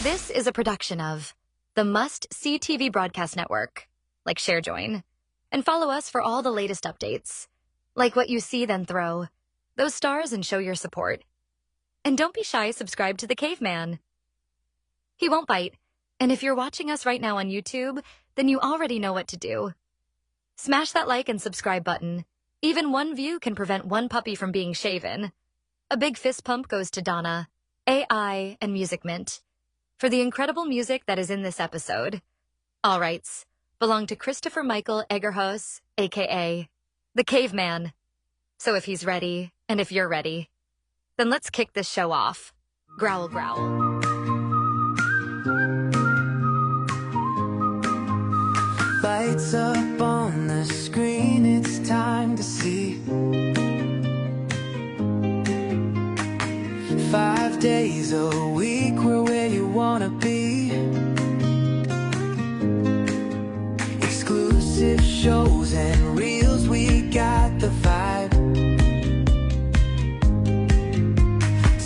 This is a production of the Must-See TV Broadcast Network, like ShareJoin, and follow us for all the latest updates. Like what you see, then throw those stars and show your support. And don't be shy, subscribe to the Caveman. He won't bite, and if you're watching us right now on YouTube, then you already know what to do. Smash that like and subscribe button. Even one view can prevent one puppy from being shaven. A big fist pump goes to Donna, AI, and Music Mint for the incredible music that is in this episode. All rights belong to Christopher Michael Egerhus, aka the Caveman. So if he's ready, and if you're ready, then let's kick this show off. Growl, growl. Lights up on the screen, it's time to see. 5 days a week, we're where you wanna be. Exclusive shows and reels, we got the vibe.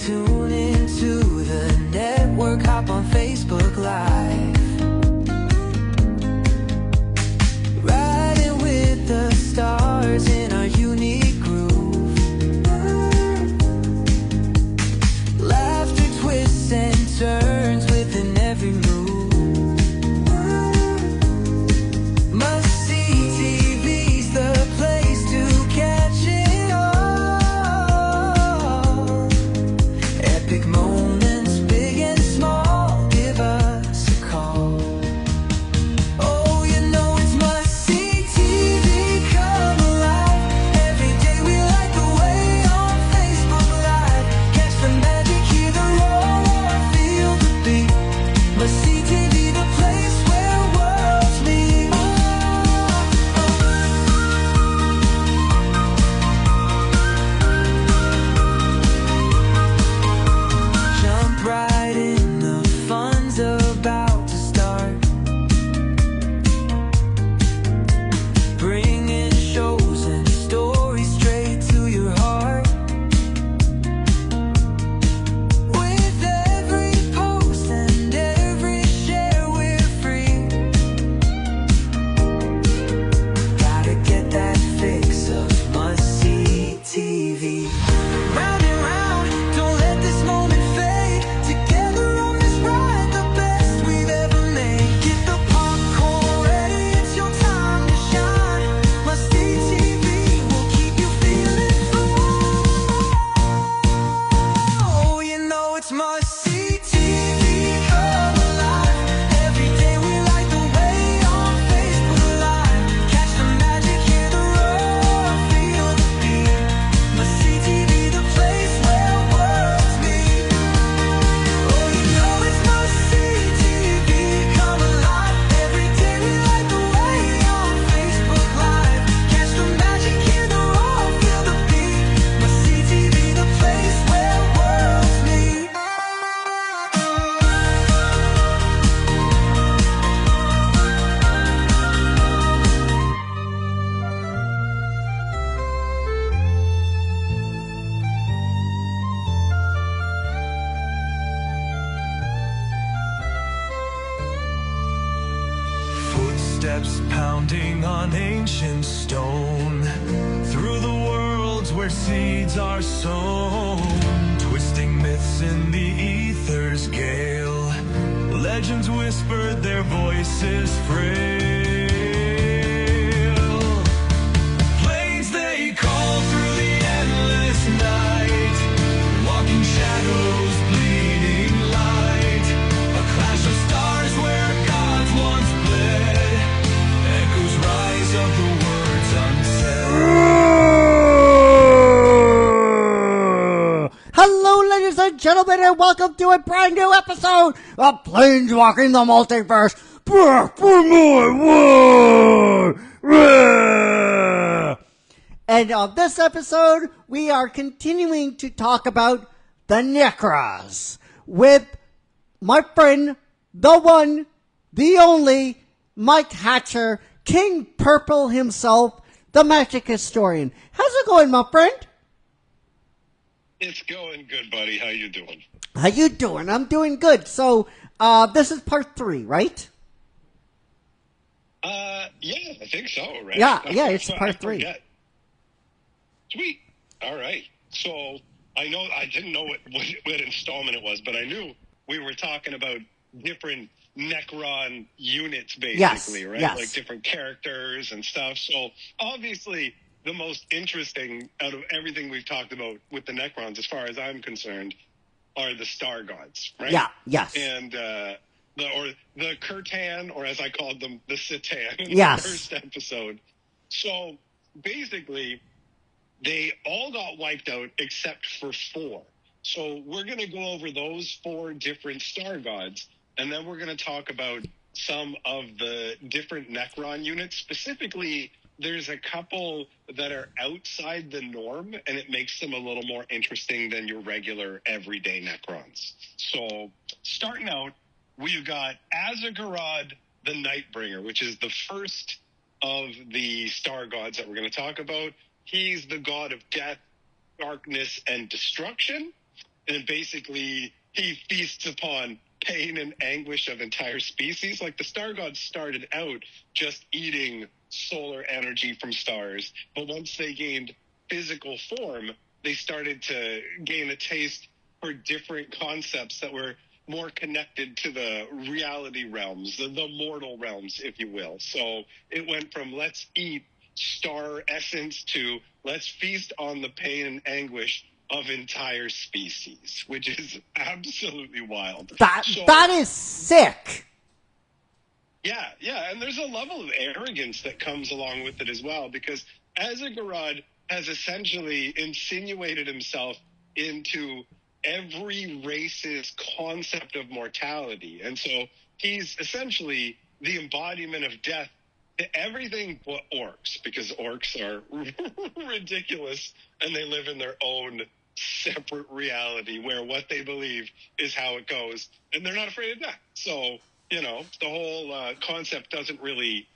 Tune into the network, hop on Facebook Live. Riding with the stars in our unique groove. Laughter twists and turns within every move. Must-see TV's the place to catch it all. Epic moments, big and small, give us a call. Oh, you know it's must-see TV, come alive. Every day we light the way on Facebook Live. Catch the magic, hear the roar, feel the beat. Must-see TV, the place where worlds meet. Jump right in, the fun's about to start. Bringing shows and stories straight to your heart. With every post and every share, we're free. Gotta get that fix of must-see TV. Round and round, don't let this moment fade. Together on this ride, the best we've ever made. Get the popcorn ready, it's your time to shine. Must-see TV will keep you feeling oh, you know it's must-see TV, come alive. Every day we light the way on Facebook Live. Catch the magic, hear the roar, feel the beat. Must-see TV, the place where worlds meet. Oh, you know it's must-see TV, come alive. Every day we light the way on Facebook Live. Catch the magic, hear the roar, feel the beat. Must-see TV, the place where worlds meet. Footsteps pounding on ancient stone, through the worlds where seeds are sown, twisting myths in the ether's gale. Legends whispered, their voices frail. Planes they call through the endless night, walking shadows, bleeding light. A clash of stars where gods once bled, echoes rise of the words unsaid. Hello, ladies and gentlemen, and welcome to a brand new episode of Planeswalking the Multiverse. Back for more war! And on this episode, we are continuing to talk about the Necros with my friend, the one, the only, Mike Hatcher, King Purple himself, the Magic Historian. How's it going, my friend? It's going good, buddy. How you doing? How you doing? I'm doing good. So This is part 3, right? Yeah, I think so, right? Yeah, it's I part 3. forget. Sweet. All right. So I didn't know what installment it was, but I knew we were talking about different Necron units, basically, right? Yes. Like different characters and stuff. So obviously, the most interesting out of everything we've talked about with the Necrons, as far as I'm concerned, are the Star Gods, right? Yeah, yes. And the Kirtan, or as I called them, the Satan in Yes. the first episode. So basically, they all got wiped out except for 4. So we're going to go over those 4 different Star Gods, and then we're going to talk about some of the different Necron units. Specifically, there's a couple that are outside the norm, and it makes them a little more interesting than your regular everyday Necrons. So starting out, we've got Azagorod the Nightbringer, which is the first of the Star Gods that we're going to talk about. He's the god of death, darkness, and destruction. And basically, he feasts upon pain and anguish of entire species. Like the Star Gods started out just eating solar energy from stars. But once they gained physical form, they started to gain a taste for different concepts that were more connected to the reality realms, the mortal realms, if you will. So it went from let's eat star essence to let's feast on the pain and anguish of entire species, which is absolutely wild. That is sick. Yeah, and there's a level of arrogance that comes along with it as well, because Azagorod has essentially insinuated himself into every race's concept of mortality. And so he's essentially the embodiment of death to everything but orcs, because orcs are ridiculous and they live in their own separate reality where what they believe is how it goes, and they're not afraid of death. So, the whole concept doesn't really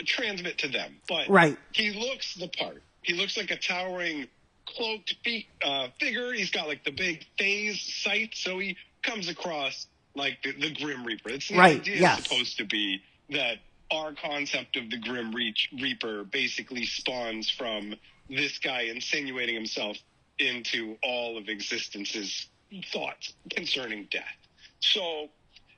transmit to them. But Right. he looks the part. He looks like a towering cloaked figure. He's got like the big phase sight, so he comes across like the Grim Reaper. It's the Right, idea yes. supposed to be that our concept of the Grim Reaper basically spawns from this guy insinuating himself into all of existence's thoughts concerning death. So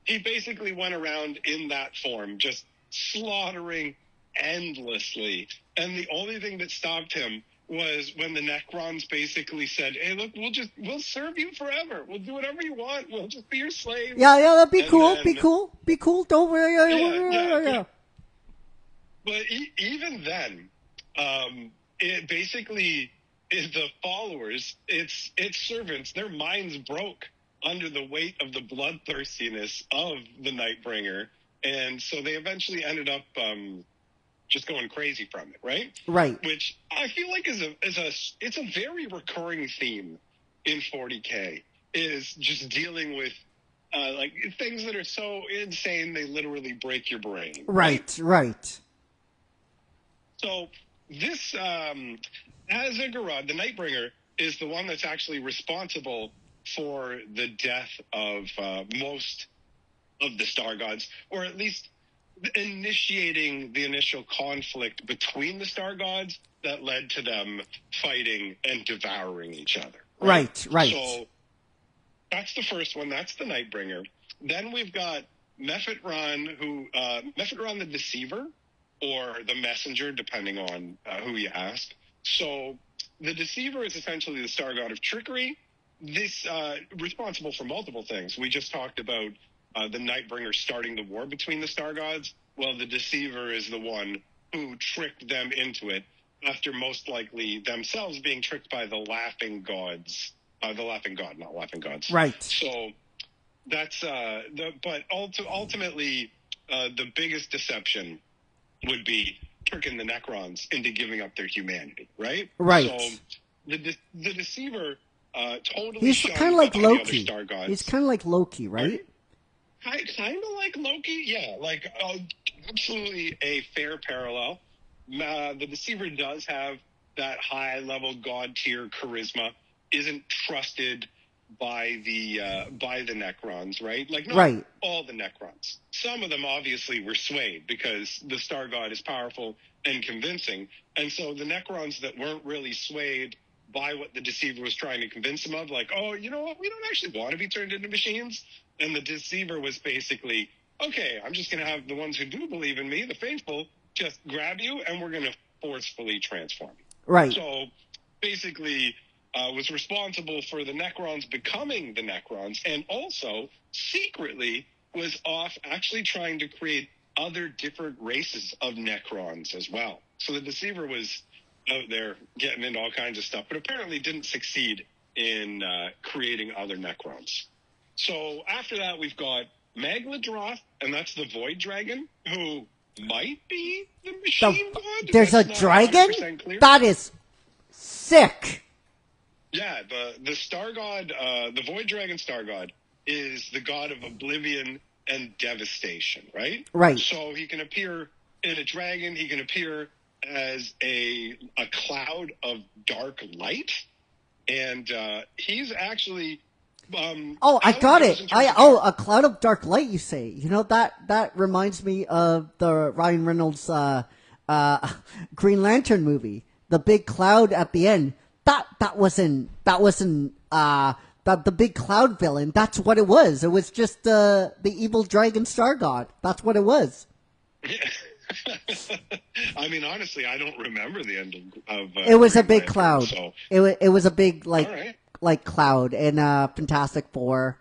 he basically went around in that form, just slaughtering endlessly. And the only thing that stopped him was when the Necrons basically said, hey, look, we'll serve you forever. We'll do whatever you want. We'll just be your slaves. Yeah, that'd be And cool. then- Be cool. Don't worry. Yeah. But even then, it basically is the followers, its servants, their minds broke under the weight of the bloodthirstiness of the Nightbringer. And so they eventually ended up just going crazy from it, right? Right. Which I feel like it's a very recurring theme in 40K, is just dealing with like things that are so insane they literally break your brain. Right. So this Azagorod, the Nightbringer, is the one that's actually responsible for the death of most of the Star Gods, or at least initiating the initial conflict between the Star Gods that led to them fighting and devouring each other. Right. So that's the first one. That's the Nightbringer. Then we've got Mephitron, Mephitron the Deceiver, or the Messenger, depending on who you ask. So the Deceiver is essentially the Star God of trickery. This responsible for multiple things. We just talked about the Nightbringer starting the war between the Star Gods. Well, the Deceiver is the one who tricked them into it, after most likely themselves being tricked by the Laughing Gods. The Laughing God, not Laughing Gods. Right. So that's but ultimately the biggest deception would be tricking the Necrons into giving up their humanity, right? Right. So the Deceiver totally He's shunned kind of like the other Loki. Star Gods. He's kind of like Loki, right? Kind of like Loki, yeah. Like absolutely a fair parallel. The Deceiver does have that high-level god tier charisma. Isn't trusted by the Necrons, right? Like, not Right. all the Necrons. Some of them obviously were swayed because the Star God is powerful and convincing. And so the Necrons that weren't really swayed by what the Deceiver was trying to convince them of, like, oh, you know what, we don't actually want to be turned into machines. And the Deceiver was basically, okay, I'm just going to have the ones who do believe in me, the faithful, just grab you and we're going to forcefully transform you. Right. So basically was responsible for the Necrons becoming the Necrons, and also secretly was off actually trying to create other different races of Necrons as well. So the Deceiver was out there getting into all kinds of stuff, but apparently didn't succeed in creating other Necrons. So after that, we've got Magladroth, and that's the Void Dragon, who might be the machine god. There's a That's not dragon? 100% clear. That is sick. Yeah, the Star God, the Void Dragon Star God, is the god of oblivion and devastation, right? Right. So he can appear in a dragon. He can appear as a cloud of dark light, and he's actually. I got it. A cloud of dark light. You say? You know that reminds me of the Ryan Reynolds Green Lantern movie. The big cloud at the end. That wasn't the big cloud villain. That's what it was. It was just the evil dragon star god. That's what it was. I mean, honestly, I don't remember the end of it was a Green big Lantern, cloud. So. It was a big All right. like cloud in Fantastic Four,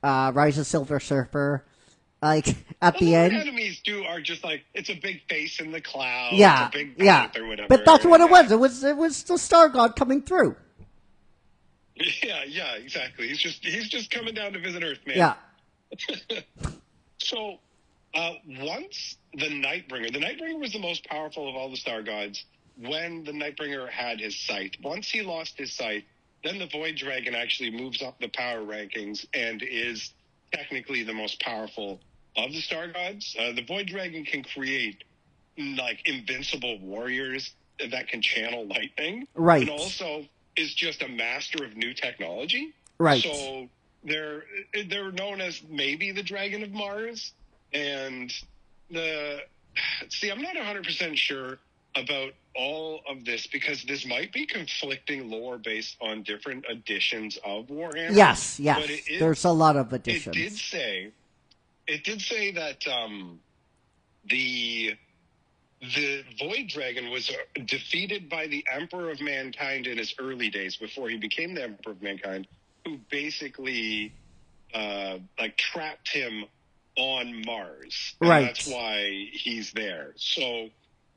Rise of Silver Surfer. Like at the end, enemies are just like it's a big face in the cloud. Yeah, it's a big yeah. or whatever. But that's what it was. It was the star god coming through. Yeah, exactly. He's just coming down to visit Earth, man. Yeah. So, once the Nightbringer was the most powerful of all the star gods when the Nightbringer had his sight. Once he lost his sight, then the Void Dragon actually moves up the power rankings and is technically the most powerful of the star gods. The Void Dragon can create like invincible warriors that can channel lightning. Right. And also is just a master of new technology. Right. So they're known as maybe the Dragon of Mars. And I'm not 100% sure about all of this because this might be conflicting lore based on different editions of Warhammer. Yes. But There's a lot of additions. It did say that the Void Dragon was defeated by the Emperor of Mankind in his early days before he became the Emperor of Mankind, who basically trapped him on Mars. And right. That's why he's there. So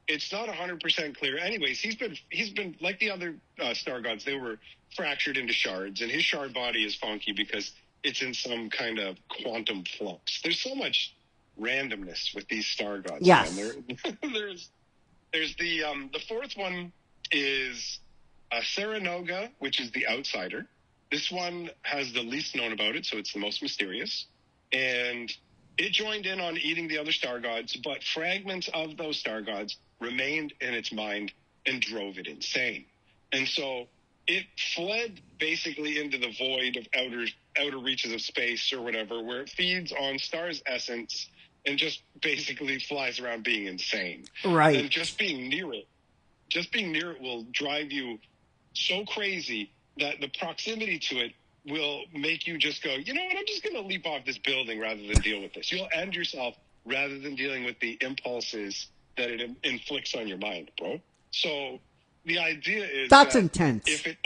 it's not 100% clear. Anyways, he's been like the other star gods. They were fractured into shards, and his shard body is funky because it's in some kind of quantum flux. There's so much randomness with these star gods. Yes. There's the fourth one is Saranoga, which is the outsider. This one has the least known about it, so it's the most mysterious. And it joined in on eating the other star gods, but fragments of those star gods remained in its mind and drove it insane. And so it fled basically into the void of outer reaches of space or whatever, where it feeds on stars' essence and just basically flies around being insane. Right. And just being near it will drive you so crazy that the proximity to it will make you just go, you know what, I'm just going to leap off this building rather than deal with this. You'll end yourself rather than dealing with the impulses that it inflicts on your mind, bro. So the idea is that's that intense. If it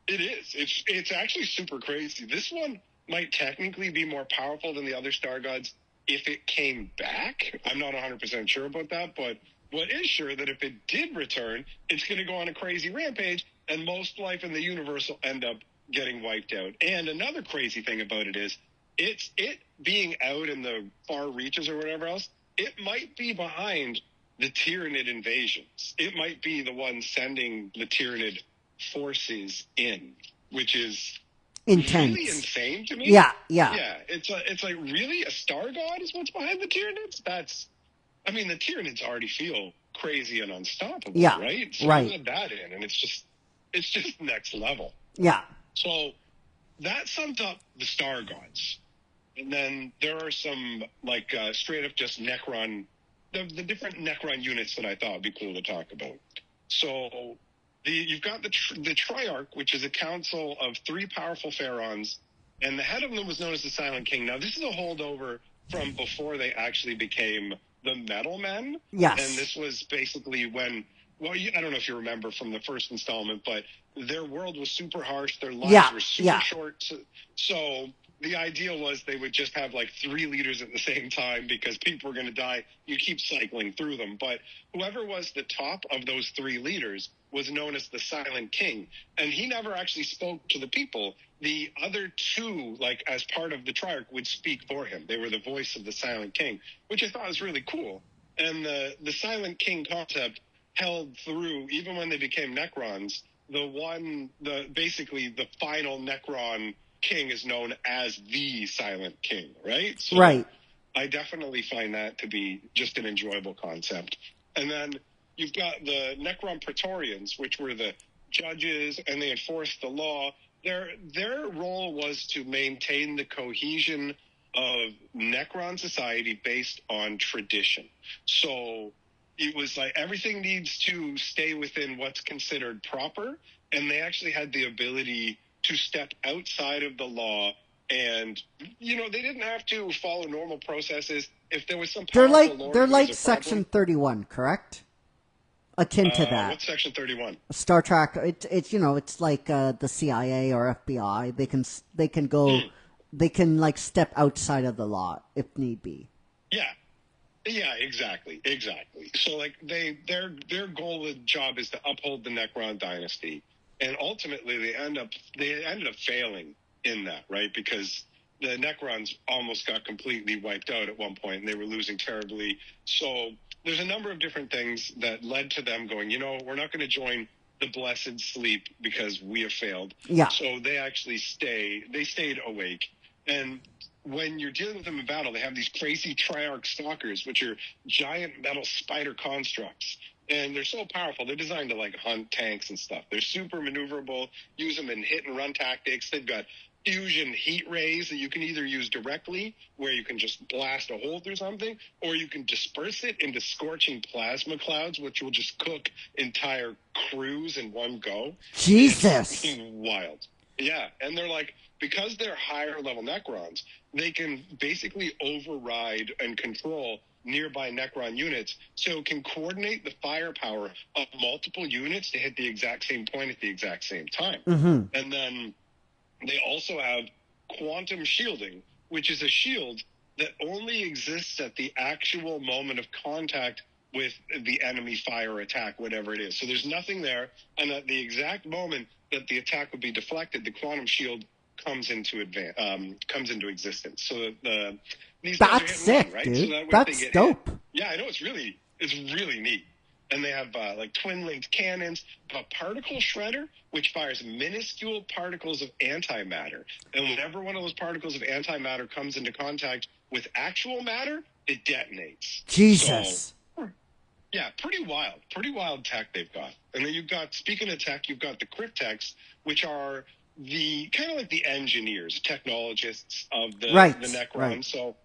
is. It's actually super crazy. This one might technically be more powerful than the other star gods if it came back. I'm not 100% sure about that, but what is sure that if it did return, it's going to go on a crazy rampage, and most life in the universe will end up getting wiped out. And another crazy thing about it is, it being out in the far reaches or whatever else, it might be behind the Tyranid invasions. It might be the one sending the Tyranid forces in, which is intense. Really insane to me. Yeah. Yeah, it's like really a star god is what's behind the Tyranids? The Tyranids already feel crazy and unstoppable, yeah, right? So right. you add that in, and it's just next level. Yeah. So that sums up the Star Gods. And then there are some, like, straight up just Necron, the different Necron units that I thought would be cool to talk about. So you've got the Triarch, which is a council of 3 powerful pharaons, and the head of them was known as the Silent King. Now, this is a holdover from before they actually became the Metal Men. Yes. And this was basically when, well, I don't know if you remember from the first installment, but their world was super harsh. Their lives were super short. So the idea was they would just have like 3 leaders at the same time because people were going to die. You keep cycling through them. But whoever was the top of those 3 leaders was known as the Silent King. And he never actually spoke to the people. The other 2, like as part of the Triarch, would speak for him. They were the voice of the Silent King, which I thought was really cool. And the Silent King concept held through even when they became Necrons. Basically the final Necron king is known as the Silent King, right? So right. I definitely find that to be just an enjoyable concept. And then you've got the Necron Praetorians, which were the judges, and they enforced the law. Their role was to maintain the cohesion of Necron society based on tradition. So it was like everything needs to stay within what's considered proper, and they actually had the ability to step outside of the law, and they didn't have to follow normal processes. If there was some powerful lord, they're like Section 31, correct? Akin to that. What's Section 31? Star Trek. It's like the CIA or FBI. They can go. They can like step outside of the law if need be. Yeah, exactly. So like their goal and job is to uphold the Necron dynasty, and ultimately they ended up failing in that, right? Because the Necrons almost got completely wiped out at one point, and they were losing terribly. So there's a number of different things that led to them going, we're not going to join the Blessed Sleep because we have failed. Yeah. So they actually stayed awake. And when you're dealing with them in battle, they have these crazy Triarch stalkers, which are giant metal spider constructs. And they're so powerful. They're designed to like hunt tanks and stuff. They're super maneuverable, use them in hit and run tactics. They've got fusion heat rays that you can either use directly, where you can just blast a hole through something, or you can disperse it into scorching plasma clouds, which will just cook entire crews in one go. Jesus. It's wild. Yeah. And they're like, because they're higher level Necrons, they can basically override and control nearby Necron units, so it can coordinate the firepower of multiple units to hit the exact same point at the exact same time. Mm-hmm. And then they also have quantum shielding, which is a shield that only exists at the actual moment of contact with the enemy fire attack, whatever it is. So there's nothing there, and at the exact moment that the attack would be deflected, the quantum shield comes into existence. So these guys are That's hitting sick, one, right? dude. So that That's dope. Yeah, I know, it's really neat. And they have like twin-linked cannons, a particle shredder, which fires minuscule particles of antimatter. And whenever one of those particles of antimatter comes into contact with actual matter, it detonates. Jesus. So, yeah, pretty wild tech they've got. And then speaking of tech, you've got the Cryptex, which are the kind of like the engineers, technologists of the Necron. Right. So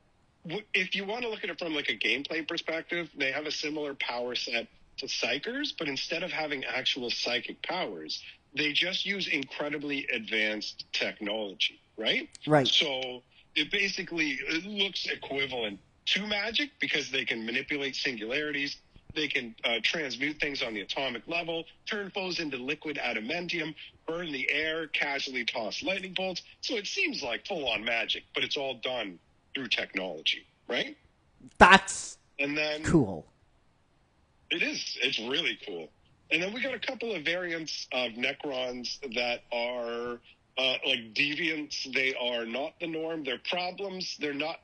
if you want to look at it from like a gameplay perspective, they have a similar power set to Psychers, but instead of having actual psychic powers, they just use incredibly advanced technology, right? Right. So it looks equivalent to magic because they can manipulate singularities. They can transmute things on the atomic level, turn foes into liquid adamantium, burn the air, casually toss lightning bolts. So it seems like full-on magic, but it's all done through technology, right? That's then cool. It is. It's really cool. And then we got a couple of variants of Necrons that are like deviants. They are not the norm. They're problems. They're not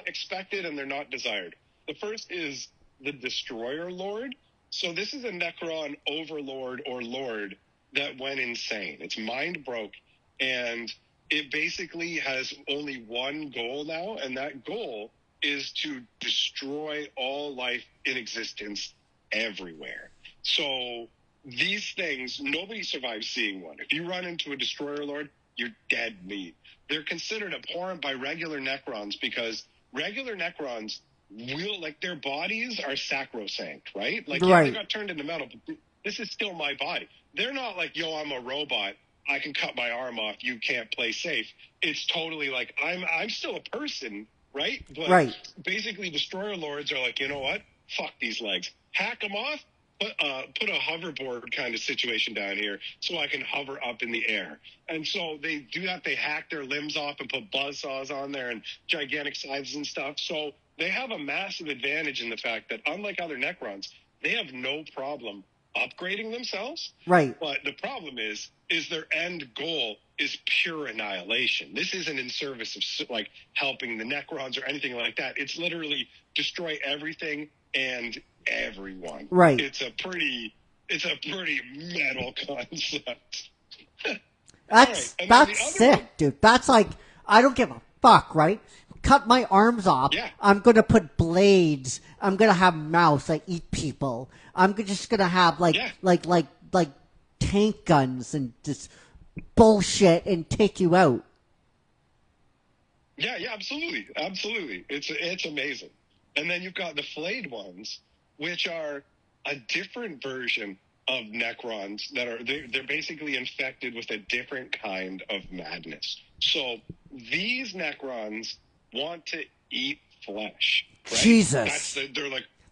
expected, and they're not desired. The first is the Destroyer Lord. So this is a Necron overlord or lord that went insane. Its mind broke, and it basically has only one goal now, and that goal is to destroy all life in existence everywhere. So these things, nobody survives seeing one. If you run into a Destroyer Lord, you're dead meat. They're considered abhorrent by regular Necrons because regular Necrons will, like, their bodies are sacrosanct, right? Like, yeah, they Right. got turned into metal, but this is still my body. They're not like, yo, I'm a robot. I can cut my arm off. You can't play safe. It's totally like, I'm still a person, right? But Right. basically, Destroyer Lords are like, you know what? Fuck these legs. Hack them off. Put a hoverboard kind of situation down here so I can hover up in the air. And so they do that. They hack their limbs off and put buzzsaws on there and gigantic scythes and stuff. So they have a massive advantage in the fact that, unlike other Necrons, they have no problem upgrading themselves. Right. But the problem is their end goal is pure annihilation. This isn't in service of like helping the Necrons or anything like that. It's literally destroy everything and everyone. Right. It's a pretty metal concept. That's And then the other sick, one- dude. That's like, I don't give a fuck, right? Cut my arms off. Yeah. I'm gonna put blades. I'm gonna have mouths that eat people. I'm just gonna have like tank guns and just bullshit and take you out. Yeah, absolutely. It's amazing. And then you've got the flayed ones, which are a different version of Necrons that are they're basically infected with a different kind of madness. So these Necrons want to eat flesh. Right? Jesus.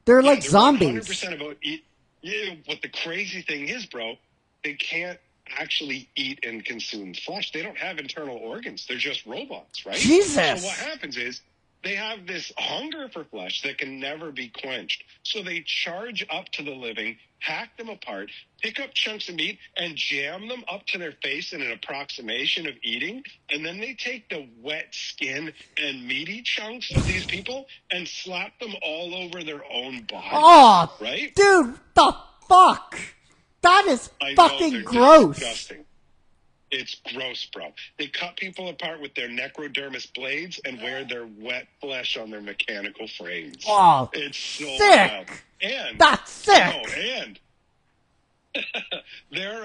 They're like zombies. 100% about eat. Yeah, but the crazy thing is, bro, they can't actually eat and consume flesh. They don't have internal organs. They're just robots, right? Jesus. So what happens is they have this hunger for flesh that can never be quenched. So they charge up to the living, hack them apart, pick up chunks of meat, and jam them up to their face in an approximation of eating. And then they take the wet skin and meaty chunks of these people and slap them all over their own body. Oh, right? dude, the fuck? That is I know, fucking they're gross. disgusting. It's gross, bro. They cut people apart with their necrodermis blades and wear their wet flesh on their mechanical frames. Oh, it's so sick. wild. And That's sick. and they're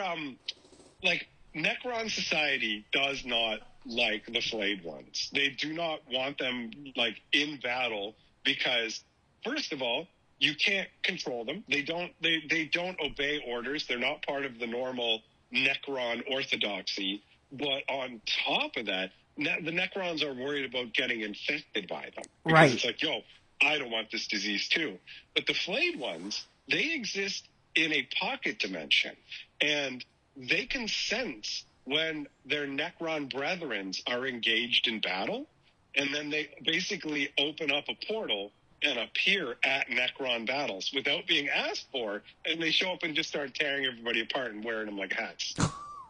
like Necron society does not like the flayed ones. They do not want them like in battle because, first of all, you can't control them. They don't obey orders. They're not part of the normal Necron orthodoxy. But on top of that, the Necrons are worried about getting infected by them. Because Right. it's like, yo, I don't want this disease too. But the flayed ones, they exist in a pocket dimension. And they can sense when their Necron brethrens are engaged in battle. And then they basically open up a portal and appear at Necron battles without being asked for, and they show up and just start tearing everybody apart and wearing them like hats.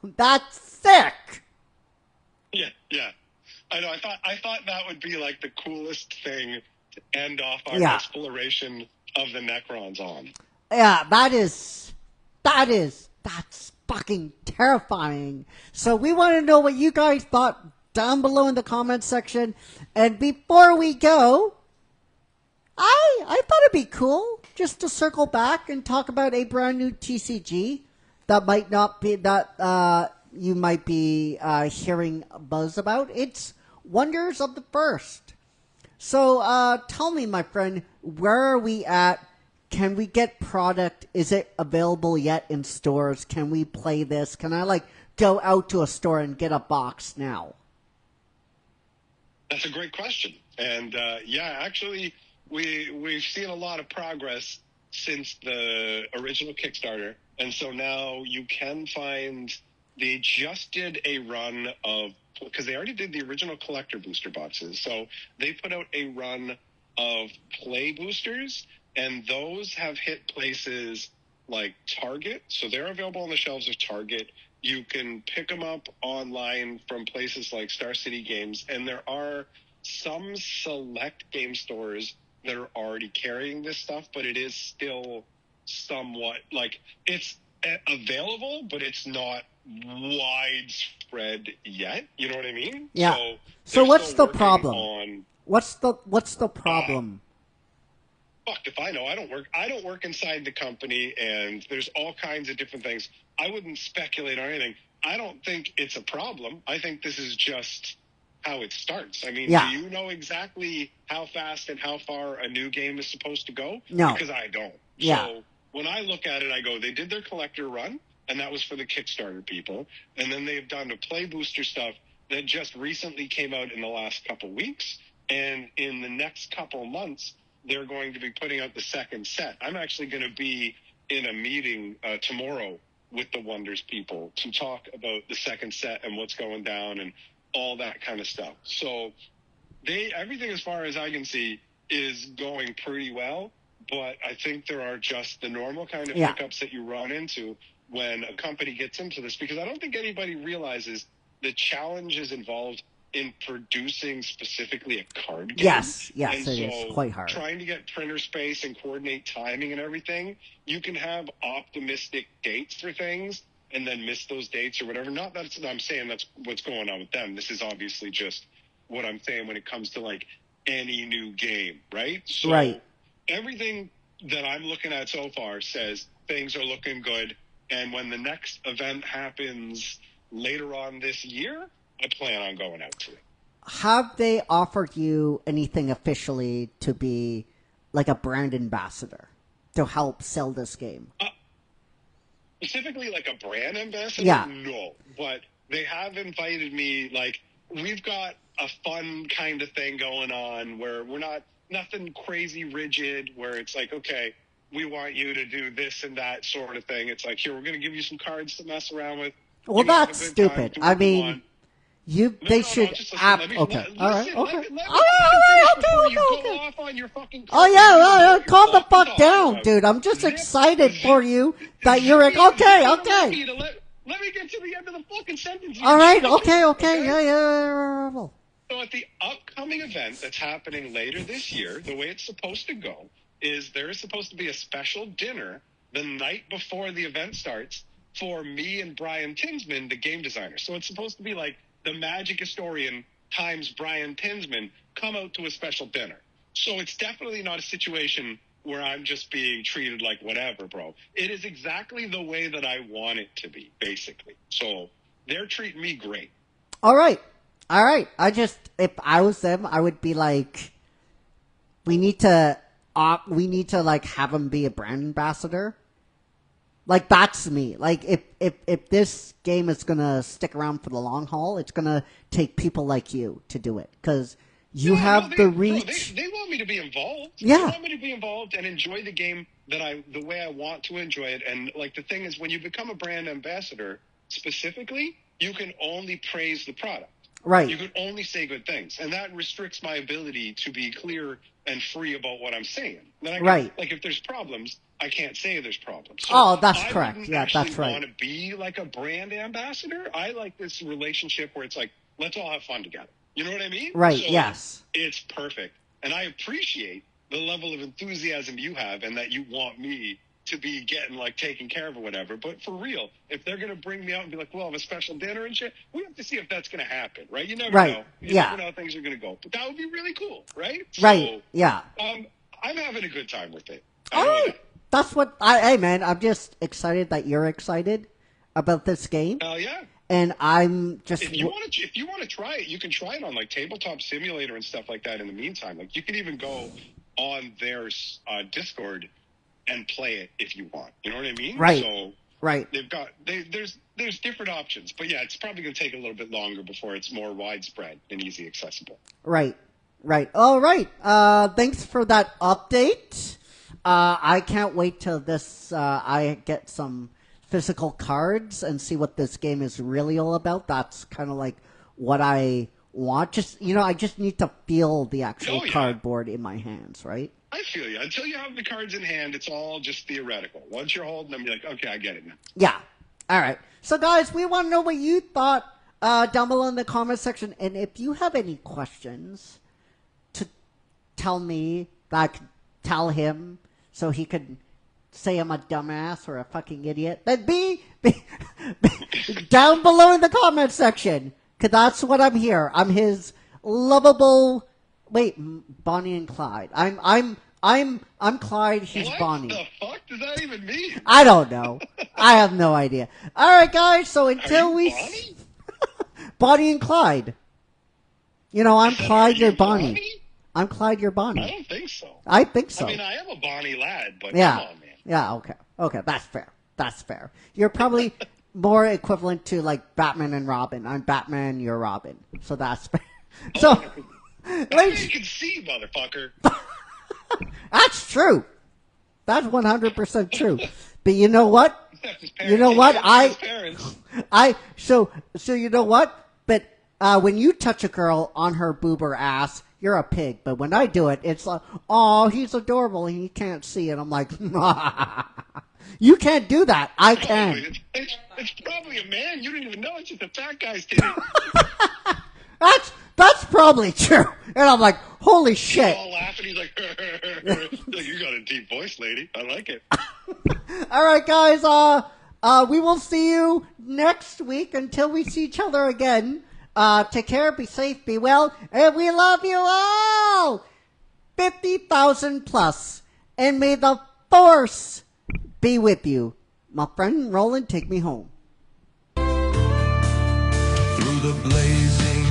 That's sick. Yeah. I know. I thought that would be like the coolest thing to end off our exploration of the Necrons on. Yeah, that's fucking terrifying. So we want to know what you guys thought down below in the comments section. And before we go, I thought it'd be cool just to circle back and talk about a brand new TCG that might not be that you might be hearing a buzz about. It's Wonders of the First. So tell me, my friend, where are we at? Can we get product? Is it available yet in stores? Can we play this? Can I go out to a store and get a box now? That's a great question. And actually, we've seen a lot of progress since the original Kickstarter. And so now you can find, they just did a run of, because they already did the original collector booster boxes. So they put out a run of play boosters, and those have hit places like Target. So they're available on the shelves of Target. You can pick them up online from places like Star City Games, and there are some select game stores that are already carrying this stuff, but it is still somewhat it's available, but it's not widespread yet. You know what I mean? Yeah. So what's the problem? What's the problem? Fuck if I know. I don't work inside the company, and there's all kinds of different things. I wouldn't speculate on anything. I don't think it's a problem. I think this is just how it starts. I mean, Yeah. do you know exactly how fast and how far a new game is supposed to go? No. Because I don't. Yeah. So when I look at it, I go, they did their collector run, and that was for the Kickstarter people. And then they've done the play booster stuff that just recently came out in the last couple weeks. And in the next couple months, they're going to be putting out the second set. I'm actually going to be in a meeting tomorrow with the Wonders people to talk about the second set and what's going down and all that kind of stuff. So everything as far as I can see is going pretty well, but I think there are just the normal kind of hiccups that you run into when a company gets into this, because I don't think anybody realizes the challenges involved in producing specifically a card game. Yes, and it is quite hard. Trying to get printer space and coordinate timing and everything, you can have optimistic dates for things and then miss those dates or whatever. Not that I'm saying that's what's going on with them. This is obviously just what I'm saying when it comes to like any new game, right? So right. Everything that I'm looking at so far says things are looking good. And when the next event happens later on this year, I plan on going out to it. Have they offered you anything officially to be like a brand ambassador to help sell this game? Specifically like a brand ambassador? Yeah. No. But they have invited me, like, we've got a fun kind of thing going on where we're not, nothing crazy rigid, where it's like, okay, we want you to do this and that sort of thing. It's like, here, we're going to give you some cards to mess around with. Well, that's stupid. I mean, they should. Okay. All right. Okay. Go off on your fucking oh yeah. Calm the fuck down, dude. I'm just excited for you that you're like, okay. Let me get to the end of the fucking sentence. All right. Okay. Yeah. So at the upcoming event that's happening later this year, the way it's supposed to go is there is supposed to be a special dinner the night before the event starts for me and Brian Tinsman, the game designer. So it's supposed to be like the Magic Historian times Brian Tinsman come out to a special dinner. So it's definitely not a situation where I'm just being treated like whatever, bro. It is exactly the way that I want it to be, basically. So they're treating me great. All right. If I was them, I would be like, we need to like have him be a brand ambassador. Like, that's me. Like, if this game is gonna stick around for the long haul, it's gonna take people like you to do it, because you have the reach. They want me to be involved. Yeah. They want me to be involved and enjoy the game the way I want to enjoy it. And like, the thing is, when you become a brand ambassador, specifically, you can only praise the product. Right. You can only say good things, and that restricts my ability to be clear and free about what I'm saying. Like, if there's problems, I can't say there's problems. So that's correct. Yeah, that's right. I want to be like a brand ambassador. I like this relationship where it's like, let's all have fun together. You know what I mean? Right. So yes. It's perfect, and I appreciate the level of enthusiasm you have, and that you want me to be getting like taken care of or whatever. But for real, if they're going to bring me out and be like, well, have a special dinner and shit, we have to see if that's going to happen, right? You never know. You never know how things are going to go. But that would be really cool, right? Right. So, yeah. I'm having a good time with it. All right. That's what hey man, I'm just excited that you're excited about this game. Oh yeah. And I'm just if you want to try it, you can try it on like Tabletop Simulator and stuff like that in the meantime. Like, you can even go on their Discord and play it if you want. You know what I mean? Right. So they've got there's different options, but yeah, it's probably going to take a little bit longer before it's more widespread and easy accessible. Right. All right. Thanks for that update. I can't wait till this. I get some physical cards and see what this game is really all about. That's kind of like what I want. Just I just need to feel the actual cardboard in my hands, right? I feel you. Until you have the cards in hand, it's all just theoretical. Once you're holding them, you're like, okay, I get it now. Yeah. All right. So, guys, we want to know what you thought down below in the comment section. And if you have any questions to tell me, that I could tell him so he could say I'm a dumbass or a fucking idiot, then be down below in the comment section. Because that's what I'm here. I'm his lovable... Wait, Bonnie and Clyde. I'm Clyde, he's what Bonnie. What the fuck does that even mean? I don't know. I have no idea. All right, guys. So Are until you we Bonnie? Bonnie and Clyde. You know, I'm I said, Clyde. are You're you Bonnie. I'm Clyde. You're I Bonnie. don't think so. I think so. I mean, I am a Bonnie lad, but Yeah. come on, man. Yeah. Okay. Okay. That's fair. That's fair. You're probably more equivalent to like Batman and Robin. I'm Batman. You're Robin. So that's fair. So, I ladies, can see, motherfucker. that's true. That's 100% true. But you know what? You know He what? can't see his parents. So you know what? But when you touch a girl on her boob or ass, you're a pig. But when I do it, it's like, oh, he's adorable and he can't see it. I'm like, you can't do that. I can. It's probably a man. You don't even know. It's just a fat guy's titty. That's probably true. And I'm like, holy He's shit. all laughing. He's like, you got a deep voice, lady. I like it. All right, guys. We will see you next week until we see each other again. Take care, be safe, be well, and we love you all. 50,000 plus, and may the force be with you. My friend Roland, take me home. Through the blazing